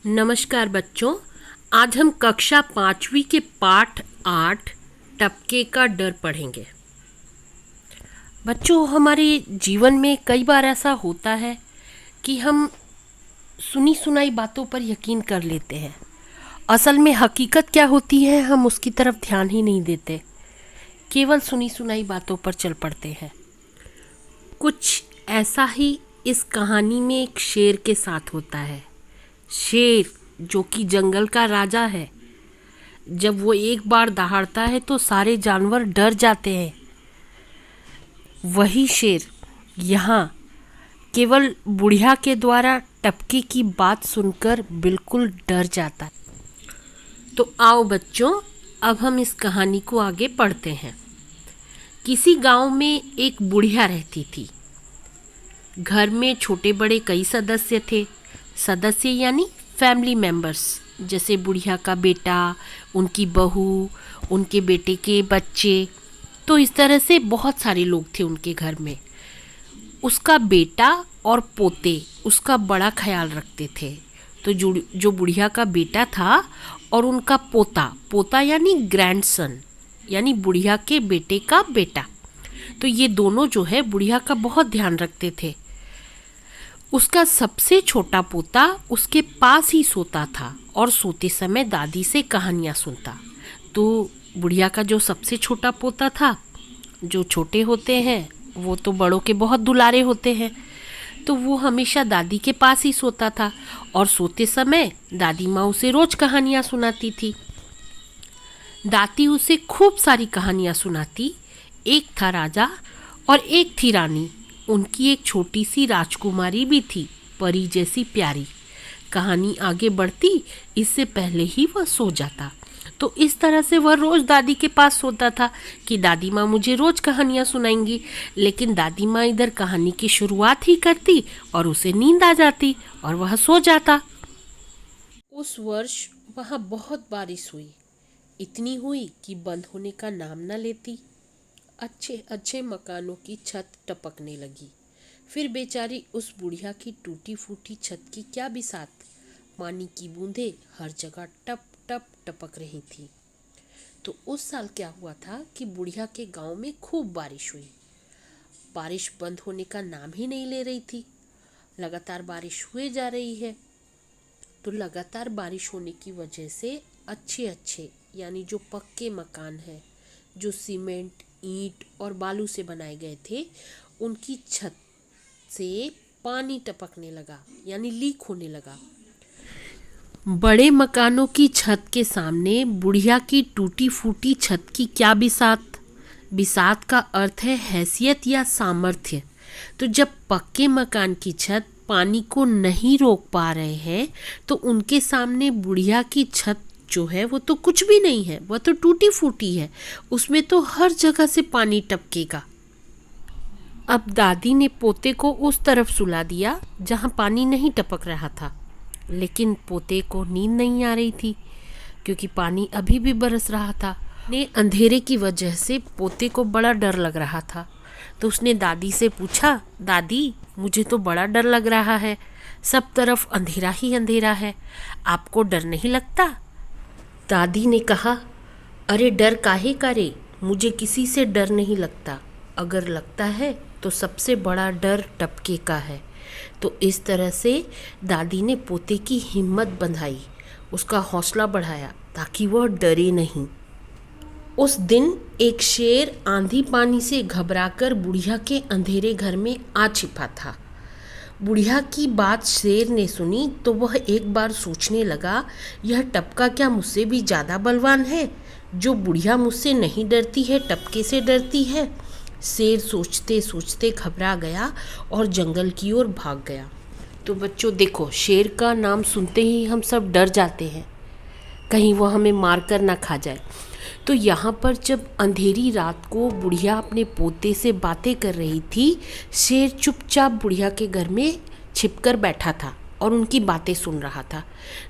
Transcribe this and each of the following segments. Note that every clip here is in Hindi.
नमस्कार बच्चों। आज हम कक्षा 5वीं के पाठ 8 टपके का डर पढ़ेंगे। बच्चों, हमारे जीवन में कई बार ऐसा होता है कि हम सुनी सुनाई बातों पर यकीन कर लेते हैं। असल में हकीकत क्या होती है हम उसकी तरफ ध्यान ही नहीं देते, केवल सुनी सुनाई बातों पर चल पड़ते हैं। कुछ ऐसा ही इस कहानी में एक शेर के साथ होता है। शेर जो कि जंगल का राजा है, जब वो एक बार दहाड़ता है तो सारे जानवर डर जाते हैं। वही शेर यहाँ केवल बुढ़िया के द्वारा टपके की बात सुनकर बिल्कुल डर जाता है। तो आओ बच्चों, अब हम इस कहानी को आगे पढ़ते हैं। किसी गांव में एक बुढ़िया रहती थी। घर में छोटे बड़े कई सदस्य थे। सदस्य यानी फैमिली मेंबर्स, जैसे बुढ़िया का बेटा, उनकी बहू, उनके बेटे के बच्चे। तो इस तरह से बहुत सारे लोग थे उनके घर में। उसका बेटा और पोते उसका बड़ा ख्याल रखते थे। तो जो बुढ़िया का बेटा था और उनका पोता यानी ग्रैंडसन, यानी बुढ़िया के बेटे का बेटा, तो ये दोनों जो है बुढ़िया का बहुत ध्यान रखते थे। उसका सबसे छोटा पोता उसके पास ही सोता था और सोते समय दादी से कहानियाँ सुनता। तो बुढ़िया का जो सबसे छोटा पोता था, जो छोटे होते हैं वो तो बड़ों के बहुत दुलारे होते हैं, तो वो हमेशा दादी के पास ही सोता था और सोते समय दादी माँ उसे रोज़ कहानियाँ सुनाती थी। दादी उसे खूब सारी कहानियाँ सुनाती। एक था राजा और एक थी रानी। उनकी एक छोटी सी राजकुमारी भी थी, परी जैसी प्यारी। कहानी आगे बढ़ती, इससे पहले ही वह सो जाता। तो इस तरह से वह रोज़ दादी के पास सोता था कि दादी माँ मुझे रोज़ कहानियाँ सुनाएंगी। लेकिन दादी माँ इधर कहानी की शुरुआत ही करती और उसे नींद आ जाती और वह सो जाता। उस वर्ष वहाँ बहुत बारिश हुई। इतनी हुई कि बंद होने का नाम न लेती। अच्छे अच्छे मकानों की छत टपकने लगी। फिर बेचारी उस बुढ़िया की टूटी फूटी छत की क्या बिसात। पानी की बूंदें हर जगह टप टप टपक रही थी। तो उस साल क्या हुआ था कि बुढ़िया के गांव में खूब बारिश हुई। बारिश बंद होने का नाम ही नहीं ले रही थी। लगातार बारिश हुए जा रही है। तो लगातार बारिश होने की वजह से अच्छे अच्छे यानी जो पक्के मकान हैं, जो सीमेंट, ईंट और बालू से बनाए गए थे, उनकी छत से पानी टपकने लगा, यानी लीक होने लगा। बड़े मकानों की छत के सामने बुढ़िया की टूटी फूटी छत की क्या बिसात। बिसात का अर्थ है हैसियत या सामर्थ्य। तो जब पक्के मकान की छत पानी को नहीं रोक पा रहे हैं, तो उनके सामने बुढ़िया की छत जो है वो तो कुछ भी नहीं है, वह तो टूटी फूटी है। उसमें तो हर जगह से पानी टपकेगा। अब दादी ने पोते को उस तरफ सुला दिया जहाँ पानी नहीं टपक रहा था। लेकिन पोते को नींद नहीं आ रही थी क्योंकि पानी अभी भी बरस रहा था। ने अंधेरे की वजह से पोते को बड़ा डर लग रहा था। तो उसने दादी से पूछा, दादी मुझे तो बड़ा डर लग रहा है, सब तरफ अंधेरा ही अंधेरा है, आपको डर नहीं लगता? दादी ने कहा, अरे डर काहे का रे, मुझे किसी से डर नहीं लगता। अगर लगता है तो सबसे बड़ा डर टपके का है। तो इस तरह से दादी ने पोते की हिम्मत बंधाई, उसका हौसला बढ़ाया ताकि वह डरे नहीं। उस दिन एक शेर आंधी पानी से घबराकर बुढ़िया के अंधेरे घर में आ छिपा था। बुढ़िया की बात शेर ने सुनी तो वह एक बार सोचने लगा, यह टपका क्या मुझसे भी ज़्यादा बलवान है? जो बुढ़िया मुझसे नहीं डरती है, टपके से डरती है। शेर सोचते सोचते घबरा गया और जंगल की ओर भाग गया। तो बच्चों देखो, शेर का नाम सुनते ही हम सब डर जाते हैं, कहीं वह हमें मार कर ना खा जाए। तो यहाँ पर जब अंधेरी रात को बुढ़िया अपने पोते से बातें कर रही थी, शेर चुपचाप बुढ़िया के घर में छिपकर बैठा था और उनकी बातें सुन रहा था।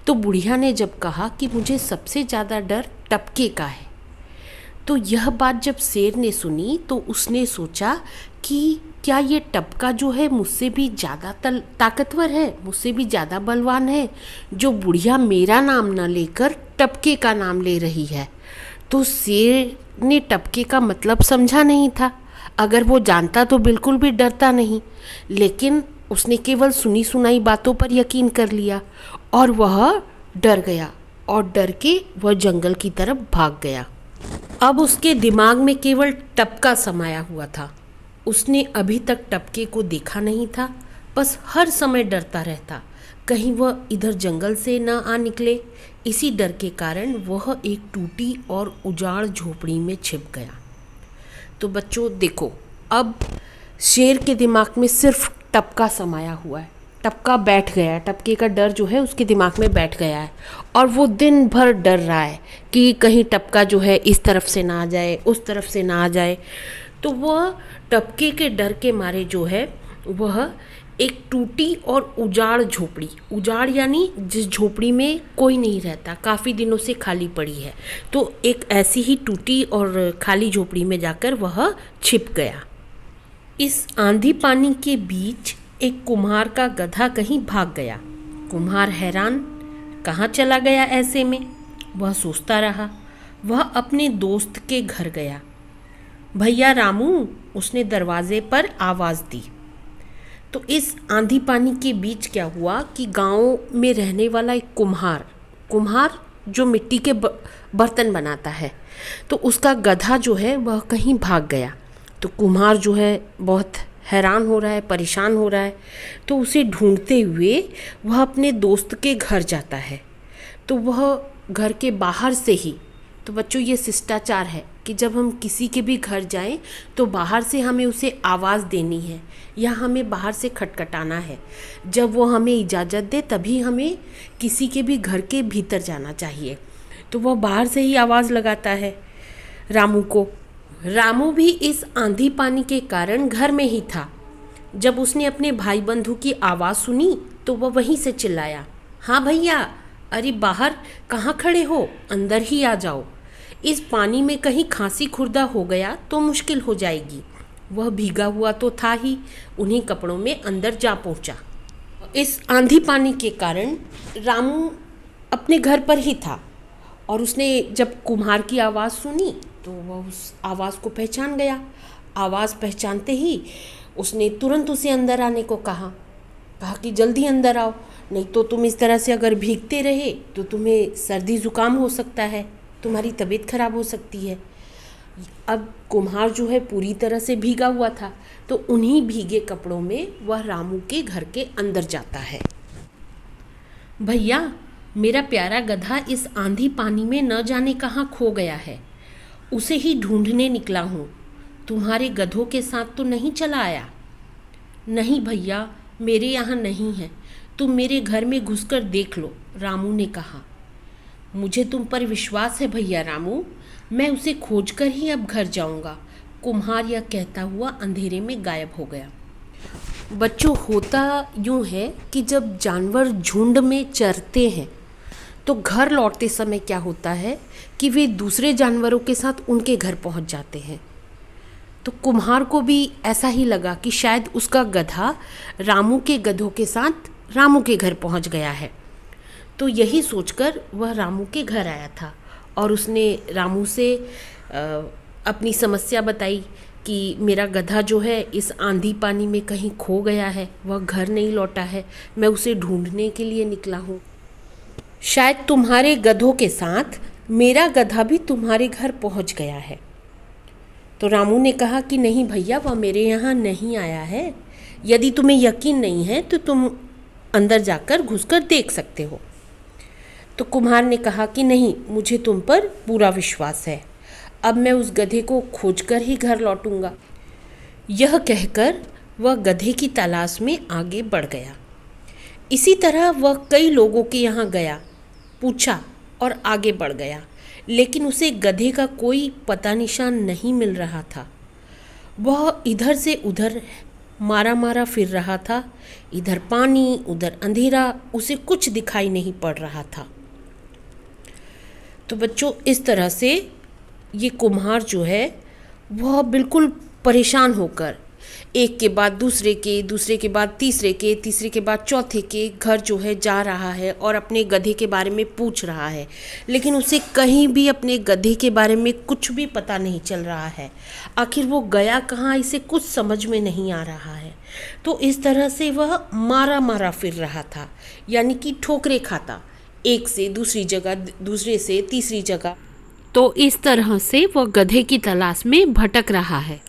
तो बुढ़िया ने जब कहा कि मुझे सबसे ज़्यादा डर टपके का है, तो यह बात जब शेर ने सुनी तो उसने सोचा कि क्या ये टपका जो है मुझसे भी ज़्यादा ताकतवर है, मुझसे भी ज़्यादा बलवान है, जो बुढ़िया मेरा नाम ना लेकर टपके का नाम ले रही है। तो शेर ने टपके का मतलब समझा नहीं था। अगर वो जानता तो बिल्कुल भी डरता नहीं, लेकिन उसने केवल सुनी सुनाई बातों पर यकीन कर लिया और वह डर गया और डर के वह जंगल की तरफ भाग गया। अब उसके दिमाग में केवल टपका समाया हुआ था। उसने अभी तक टपके को देखा नहीं था, बस हर समय डरता रहता कहीं वह इधर जंगल से न आ निकले। इसी डर के कारण वह एक टूटी और उजाड़ झोपड़ी में छिप गया। तो बच्चों देखो, अब शेर के दिमाग में सिर्फ टपका समाया हुआ है, टपका बैठ गया है, टपके का डर जो है उसके दिमाग में बैठ गया है और वो दिन भर डर रहा है कि कहीं टपका जो है इस तरफ से ना आ जाए, उस तरफ से ना आ जाए। तो वह टपके के डर के मारे जो है वह एक टूटी और उजाड़ झोपड़ी, उजाड़ यानी जिस झोपड़ी में कोई नहीं रहता, काफ़ी दिनों से खाली पड़ी है, तो एक ऐसी ही टूटी और खाली झोपड़ी में जाकर वह छिप गया। इस आंधी पानी के बीच एक कुम्हार का गधा कहीं भाग गया। कुम्हार हैरान, कहाँ चला गया ऐसे में? वह सोचता रहा। वह अपने दोस्त के घर गया। भैया रामू, उसने दरवाजे पर आवाज़ दी। तो इस आंधी पानी के बीच क्या हुआ कि गांव में रहने वाला एक कुम्हार जो मिट्टी के बर्तन बनाता है, तो उसका गधा जो है वह कहीं भाग गया। तो कुम्हार जो है बहुत हैरान हो रहा है, परेशान हो रहा है, तो उसे ढूंढते हुए वह अपने दोस्त के घर जाता है। तो वह घर के बाहर से ही, तो बच्चों ये शिष्टाचार है कि जब हम किसी के भी घर जाएं तो बाहर से हमें उसे आवाज़ देनी है या हमें बाहर से खटखटाना है। जब वो हमें इजाज़त दे तभी हमें किसी के भी घर के भीतर जाना चाहिए। तो वह बाहर से ही आवाज़ लगाता है रामू को। रामू भी इस आंधी पानी के कारण घर में ही था। जब उसने अपने भाई बंधु की आवाज़ सुनी तो वह वहीं से चिल्लाया, हाँ भैया, अरे बाहर कहाँ खड़े हो, अंदर ही आ जाओ। इस पानी में कहीं खांसी खुर्दा हो गया तो मुश्किल हो जाएगी। वह भीगा हुआ तो था ही, उन्हीं कपड़ों में अंदर जा पहुंचा। इस आंधी पानी के कारण रामू अपने घर पर ही था और उसने जब कुम्हार की आवाज़ सुनी तो वह उस आवाज़ को पहचान गया। आवाज़ पहचानते ही उसने तुरंत उसे अंदर आने को कहा कि जल्दी अंदर आओ, नहीं तो तुम इस तरह से अगर भीगते रहे तो तुम्हें सर्दी ज़ुकाम हो सकता है, तुम्हारी तबीयत खराब हो सकती है। अब कुम्हार जो है पूरी तरह से भीगा हुआ था, तो उन्हीं भीगे कपड़ों में वह रामू के घर के अंदर जाता है। भैया, मेरा प्यारा गधा इस आंधी पानी में न जाने कहाँ खो गया है, उसे ही ढूंढने निकला हूँ। तुम्हारे गधों के साथ तो नहीं चला आया? नहीं भैया, मेरे यहाँ नहीं है, तुम मेरे घर में घुसकर देख लो, रामू ने कहा। मुझे तुम पर विश्वास है भैया रामू, मैं उसे खोजकर ही अब घर जाऊंगा, कुम्हार यह कहता हुआ अंधेरे में गायब हो गया। बच्चों, होता यूँ है कि जब जानवर झुंड में चरते हैं तो घर लौटते समय क्या होता है कि वे दूसरे जानवरों के साथ उनके घर पहुंच जाते हैं। तो कुम्हार को भी ऐसा ही लगा कि शायद उसका गधा रामू के गधों के साथ रामू के घर पहुंच गया है। तो यही सोचकर वह रामू के घर आया था और उसने रामू से अपनी समस्या बताई कि मेरा गधा जो है इस आंधी पानी में कहीं खो गया है, वह घर नहीं लौटा है, मैं उसे ढूंढने के लिए निकला हूँ। शायद तुम्हारे गधों के साथ मेरा गधा भी तुम्हारे घर पहुँच गया है। तो रामू ने कहा कि नहीं भैया, वह मेरे यहाँ नहीं आया है। यदि तुम्हें यकीन नहीं है तो तुम अंदर जाकर घुसकर देख सकते हो। तो कुम्हार ने कहा कि नहीं, मुझे तुम पर पूरा विश्वास है, अब मैं उस गधे को खोजकर ही घर लौटूंगा। यह कहकर वह गधे की तलाश में आगे बढ़ गया। इसी तरह वह कई लोगों के यहाँ गया, पूछा और आगे बढ़ गया, लेकिन उसे गधे का कोई पता निशान नहीं मिल रहा था। वह इधर से उधर मारा मारा फिर रहा था, इधर पानी उधर अंधेरा, उसे कुछ दिखाई नहीं पड़ रहा था। तो बच्चों, इस तरह से ये कुम्हार जो है वह बिल्कुल परेशान होकर एक के बाद दूसरे के, दूसरे के बाद तीसरे के, तीसरे के बाद चौथे के घर जो है जा रहा है और अपने गधे के बारे में पूछ रहा है, लेकिन उसे कहीं भी अपने गधे के बारे में कुछ भी पता नहीं चल रहा है। आखिर वो गया कहाँ, इसे कुछ समझ में नहीं आ रहा है। तो इस तरह से वह मारा मारा फिर रहा था, यानी कि ठोकरे खाता, एक से दूसरी जगह, दूसरे से तीसरी जगह। तो इस तरह से वह गधे की तलाश में भटक रहा है।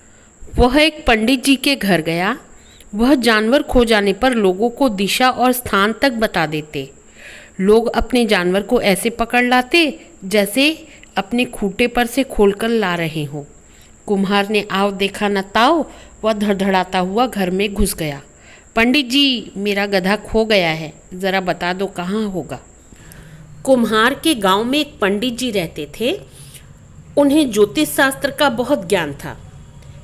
वह एक पंडित जी के घर गया। वह जानवर खो जाने पर लोगों को दिशा और स्थान तक बता देते। लोग अपने जानवर को ऐसे पकड़ लाते जैसे अपने खूंटे पर से खोलकर ला रहे हों। कुम्हार ने आव देखा न ताव, वह धड़धड़ाता हुआ घर में घुस गया। पंडित जी, मेरा गधा खो गया है, ज़रा बता दो कहाँ होगा। कुम्हार के गांव में एक पंडित जी रहते थे। उन्हें ज्योतिष शास्त्र का बहुत ज्ञान था।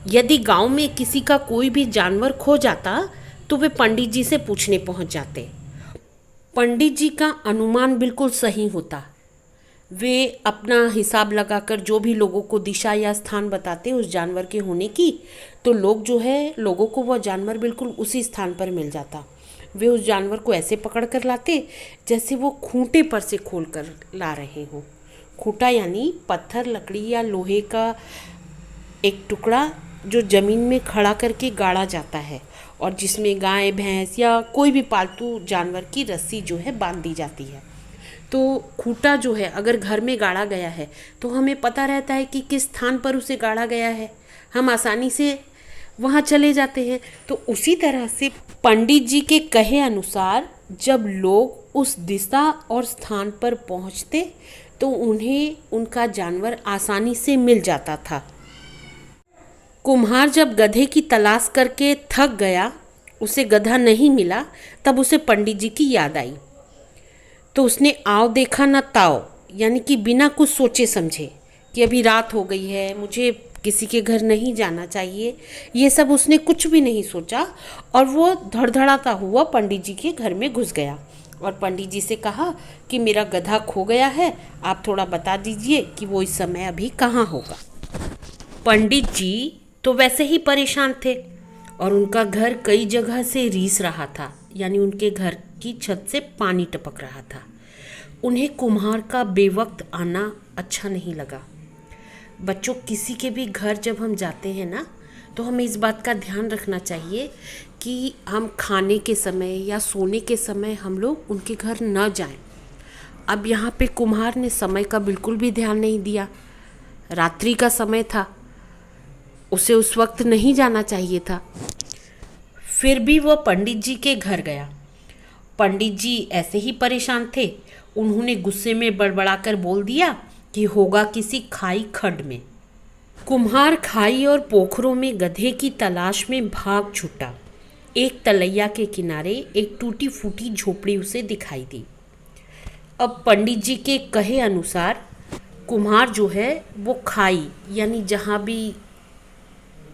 यदि गांव में किसी का कोई भी जानवर खो जाता तो वे पंडित जी से पूछने पहुंच जाते। पंडित जी का अनुमान बिल्कुल सही होता। वे अपना हिसाब लगाकर जो भी लोगों को दिशा या स्थान बताते उस जानवर के होने की, तो लोगों को वह जानवर बिल्कुल उसी स्थान पर मिल जाता। वे उस जानवर को ऐसे पकड़ कर लाते जैसे वो खूंटे पर से खोल कर ला रहे हों। खूंटा यानी पत्थर, लकड़ी या लोहे का एक टुकड़ा जो ज़मीन में खड़ा करके गाड़ा जाता है और जिसमें गाय, भैंस या कोई भी पालतू जानवर की रस्सी जो है बांध दी जाती है। तो खूंटा जो है अगर घर में गाड़ा गया है तो हमें पता रहता है कि किस स्थान पर उसे गाड़ा गया है, हम आसानी से वहाँ चले जाते हैं। तो उसी तरह से पंडित जी के कहे अनुसार जब लोग उस दिशा और स्थान पर पहुँचते तो उन्हें उनका जानवर आसानी से मिल जाता था। कुम्हार जब गधे की तलाश करके थक गया, उसे गधा नहीं मिला, तब उसे पंडित जी की याद आई। तो उसने आव देखा न ताव, यानी कि बिना कुछ सोचे समझे कि अभी रात हो गई है, मुझे किसी के घर नहीं जाना चाहिए, ये सब उसने कुछ भी नहीं सोचा और वो धड़धड़ाता हुआ पंडित जी के घर में घुस गया और पंडित जी से कहा कि मेरा गधा खो गया है, आप थोड़ा बता दीजिए कि वो इस समय अभी कहाँ होगा। पंडित जी तो वैसे ही परेशान थे और उनका घर कई जगह से रीस रहा था, यानी उनके घर की छत से पानी टपक रहा था। उन्हें कुम्हार का बेवक्त आना अच्छा नहीं लगा। बच्चों, किसी के भी घर जब हम जाते हैं ना, तो हमें इस बात का ध्यान रखना चाहिए कि हम खाने के समय या सोने के समय हम लोग उनके घर न जाएं। अब यहाँ पे कुम्हार ने समय का बिल्कुल भी ध्यान नहीं दिया। रात्रि का समय था, उसे उस वक्त नहीं जाना चाहिए था। फिर भी वह पंडित जी के घर गया। पंडित जी ऐसे ही परेशान थे। उन्होंने गुस्से में बड़बड़ाकर बोल दिया कि होगा किसी खाई खड्ड में। कुम्हार खाई और पोखरों में गधे की तलाश में भाग छूटा। एक तलैया के किनारे एक टूटी फूटी झोपड़ी उसे दिखाई दी। अब पंडित जी के कहे अनुसार कुम्हार जो है वो खाई, यानी जहाँ भी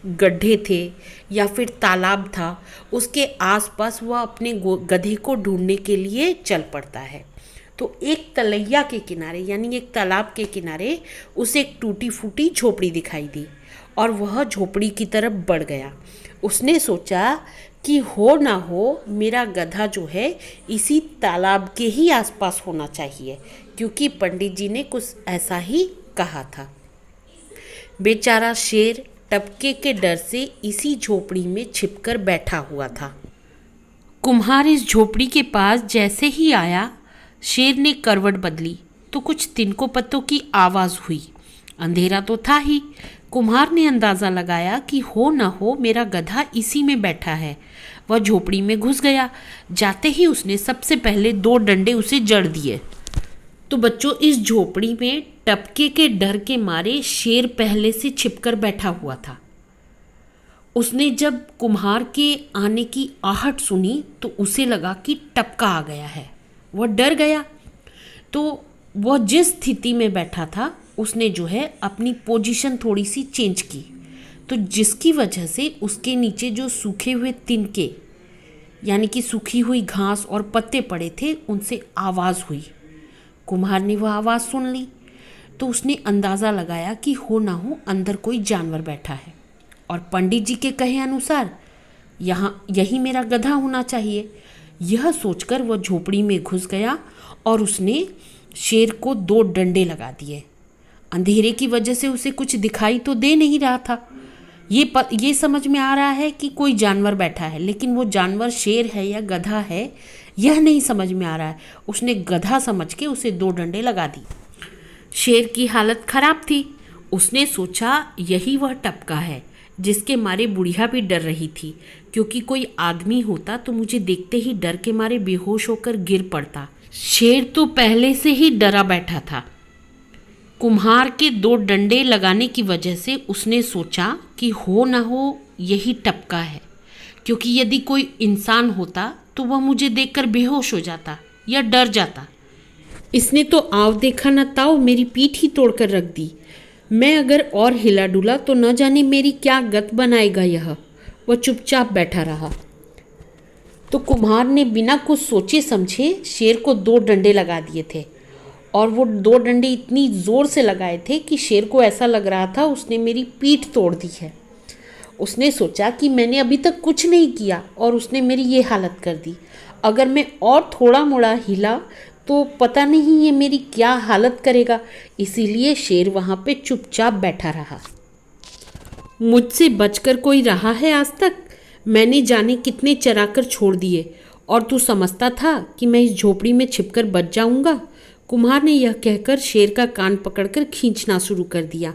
गड्ढे थे या फिर तालाब था, उसके आसपास वह अपने गधे को ढूंढने के लिए चल पड़ता है। तो एक तलैया के किनारे, यानी एक तालाब के किनारे उसे एक टूटी फूटी झोपड़ी दिखाई दी और वह झोपड़ी की तरफ बढ़ गया। उसने सोचा कि हो ना हो मेरा गधा जो है इसी तालाब के ही आसपास होना चाहिए, क्योंकि पंडित जी ने कुछ ऐसा ही कहा था। बेचारा शेर टपके के डर से इसी झोपड़ी में छिपकर बैठा हुआ था। कुम्हार इस झोपड़ी के पास जैसे ही आया, शेर ने करवट बदली तो कुछ तिनकों पत्तों की आवाज़ हुई। अंधेरा तो था ही। कुम्हार ने अंदाज़ा लगाया कि हो न हो मेरा गधा इसी में बैठा है। वह झोपड़ी में घुस गया। जाते ही उसने सबसे पहले 2 डंडे उसे जड़ दिए। तो बच्चों, इस झोपड़ी में टपके के डर के मारे शेर पहले से छिपकर बैठा हुआ था। उसने जब कुम्हार के आने की आहट सुनी तो उसे लगा कि टपका आ गया है। वह डर गया। तो वह जिस स्थिति में बैठा था उसने जो है अपनी पोजीशन थोड़ी सी चेंज की, तो जिसकी वजह से उसके नीचे जो सूखे हुए तिनके, यानी कि सूखी हुई घास और पत्ते पड़े थे, उनसे आवाज़ हुई। कुम्हार ने वह आवाज़ सुन ली तो उसने अंदाज़ा लगाया कि हो ना हो अंदर कोई जानवर बैठा है और पंडित जी के कहे अनुसार यही मेरा गधा होना चाहिए। यह सोचकर वह झोपड़ी में घुस गया और उसने शेर को 2 डंडे लगा दिए। अंधेरे की वजह से उसे कुछ दिखाई तो दे नहीं रहा था। ये समझ में आ रहा है कि कोई जानवर बैठा है, लेकिन वो जानवर शेर है या गधा है यह नहीं समझ में आ रहा है। उसने गधा समझ के उसे 2 डंडे लगा दी। शेर की हालत खराब थी। उसने सोचा यही वह टपका है जिसके मारे बुढ़िया भी डर रही थी, क्योंकि कोई आदमी होता तो मुझे देखते ही डर के मारे बेहोश होकर गिर पड़ता। शेर तो पहले से ही डरा बैठा था। कुम्हार के 2 डंडे लगाने की वजह से उसने सोचा कि हो न हो यही टपका है, क्योंकि यदि कोई इंसान होता तो वह मुझे देखकर बेहोश हो जाता या डर जाता। इसने तो आव देखा न ताव मेरी पीठ ही तोड़कर रख दी। मैं अगर और हिला डुला तो न जाने मेरी क्या गत बनाएगा यह। वह चुपचाप बैठा रहा। तो कुम्हार ने बिना कुछ सोचे समझे शेर को 2 डंडे लगा दिए थे, और वो 2 डंडे इतनी ज़ोर से लगाए थे कि शेर को ऐसा लग रहा था उसने मेरी पीठ तोड़ दी है। उसने सोचा कि मैंने अभी तक कुछ नहीं किया और उसने मेरी ये हालत कर दी। अगर मैं और थोड़ा मोड़ा हिला तो पता नहीं ये मेरी क्या हालत करेगा। इसीलिए शेर वहाँ पे चुपचाप बैठा रहा। मुझसे बचकर कोई रहा है आज तक? मैंने जाने कितने चराकर छोड़ दिए, और तू समझता था कि मैं इस झोपड़ी में छिपकर बच जाऊंगा? कुम्हार ने यह कहकर शेर का कान पकड़कर खींचना शुरू कर दिया।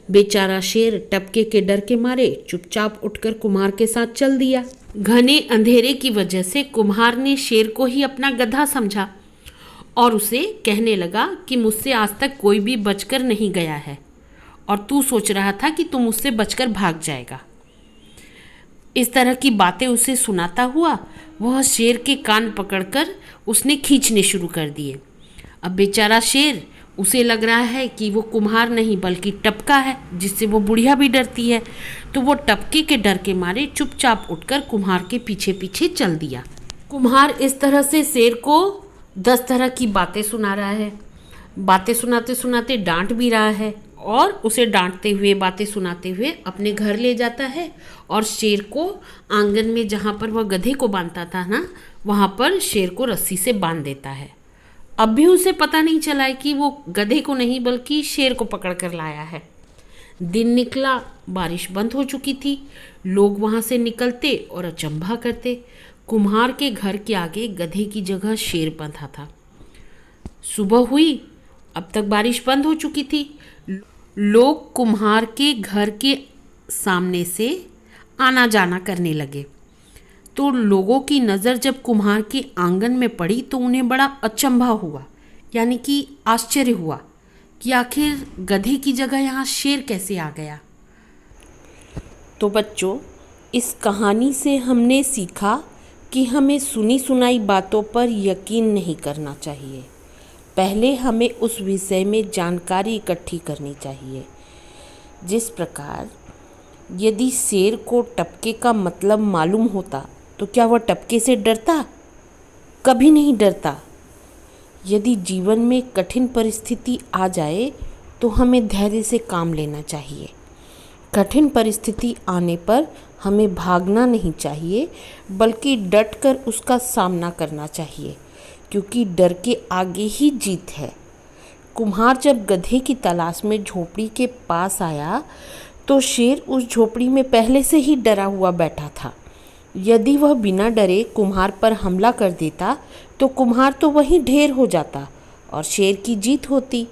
बेचारा शेर टपके के डर के मारे चुपचाप उठकर कुम्हार के साथ चल दिया। घने अंधेरे की वजह से कुम्हार ने शेर को ही अपना गधा समझा और उसे कहने लगा कि मुझसे आज तक कोई भी बचकर नहीं गया है, और तू सोच रहा था कि तू मुझसे बचकर भाग जाएगा। इस तरह की बातें उसे सुनाता हुआ वह शेर के कान पकड़कर उसने खींचने शुरू कर दिए। अब बेचारा शेर, उसे लग रहा है कि वो कुम्हार नहीं बल्कि टपका है, जिससे वो बुढ़िया भी डरती है। तो वो टपके के डर के मारे चुपचाप उठकर कुम्हार के पीछे पीछे चल दिया। कुम्हार इस तरह से शेर को 10 तरह की बातें सुना रहा है। बातें सुनाते सुनाते डांट भी रहा है, और उसे डांटते हुए बातें सुनाते हुए अपने घर ले जाता है, और शेर को आंगन में जहाँ पर वह गधे को बांधता था ना, वहाँ पर शेर को रस्सी से बांध देता है। अब भी उसे पता नहीं चला है कि वो गधे को नहीं बल्कि शेर को पकड़ कर लाया है। दिन निकला, बारिश बंद हो चुकी थी। लोग वहाँ से निकलते और अचंभा करते। कुम्हार के घर के आगे गधे की जगह शेर बंधा था। सुबह हुई, अब तक बारिश बंद हो चुकी थी। लोग कुम्हार के घर के सामने से आना जाना करने लगे। तो लोगों की नज़र जब कुम्हार के आंगन में पड़ी तो उन्हें बड़ा अचंभा हुआ, यानी कि आश्चर्य हुआ कि आखिर गधे की जगह यहाँ शेर कैसे आ गया। तो बच्चों, इस कहानी से हमने सीखा कि हमें सुनी सुनाई बातों पर यकीन नहीं करना चाहिए। पहले हमें उस विषय में जानकारी इकट्ठी करनी चाहिए। जिस प्रकार यदि शेर को टपके का मतलब मालूम होता तो क्या वह टपके से डरता? कभी नहीं डरता। यदि जीवन में कठिन परिस्थिति आ जाए तो हमें धैर्य से काम लेना चाहिए। कठिन परिस्थिति आने पर हमें भागना नहीं चाहिए, बल्कि डटकर उसका सामना करना चाहिए, क्योंकि डर के आगे ही जीत है। कुम्हार जब गधे की तलाश में झोपड़ी के पास आया तो शेर उस झोपड़ी में पहले से ही डरा हुआ बैठा था। यदि वह बिना डरे कुम्हार पर हमला कर देता तो कुम्हार तो वहीं ढेर हो जाता और शेर की जीत होती।